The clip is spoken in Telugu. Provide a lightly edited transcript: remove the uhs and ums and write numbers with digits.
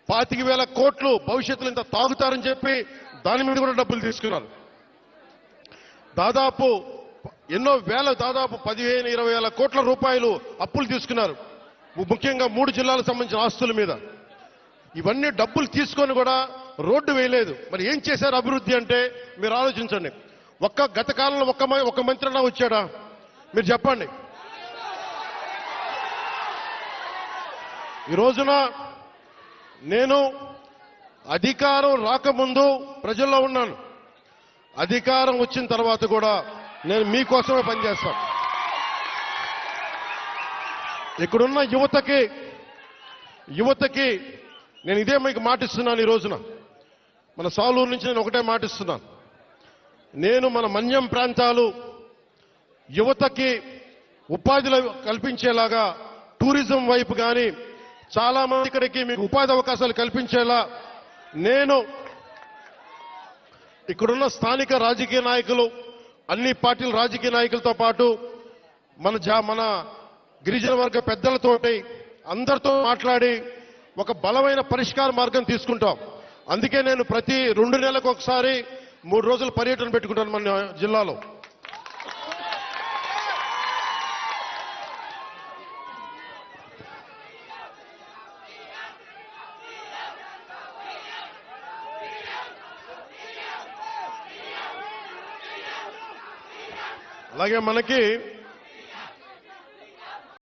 25,000 కోట్లు భవిష్యత్తులో ఇంత తాగుతారని చెప్పి దాని మీద కూడా డబ్బులు తీసుకున్నారు. దాదాపు ఎన్నో వేల దాదాపు 15-20 కోట్ల రూపాయలు అప్పులు తీసుకున్నారు, ముఖ్యంగా 3 జిల్లాలకు సంబంధించిన ఆస్తుల మీద. ఇవన్నీ డబ్బులు తీసుకొని కూడా రోడ్డు వేయలేదు. మరి ఏం చేశారు అభివృద్ధి అంటే మీరు ఆలోచించండి. గత కాలంలో ఒక్క మంత్రి అన్నా వచ్చాడా? మీరు చెప్పండి. ఈ రోజున నేను అధికారం రాకముందు ప్రజల్లో ఉన్నాను, అధికారం వచ్చిన తర్వాత కూడా నేను మీకోసమే పనిచేస్తాను. ఇక్కడున్న యువతకి నేను ఇదే మీకు మాటిస్తున్నాను. ఈ రోజున మన సాలూరు నుంచి నేను ఒకటే మాటిస్తున్నాను. నేను మన మన్యం ప్రాంతాలు యువతకి ఉపాధి కల్పించేలాగా టూరిజం వైపు కానీ చాలా మంది ఇక్కడికి మీకు ఉపాధి అవకాశాలు కల్పించేలా నేను ఇక్కడున్న స్థానిక రాజకీయ నాయకులు, అన్ని పార్టీల రాజకీయ నాయకులతో పాటు మన గిరిజన వర్గ పెద్దలతోటి అందరితో మాట్లాడి ఒక బలమైన పరిష్కార మార్గం తీసుకుంటాం. అందుకే నేను ప్రతి 2 నెలలకు ఒకసారి 3 రోజుల పర్యటన పెట్టుకుంటాను మన జిల్లాలో. అలాగే మనకి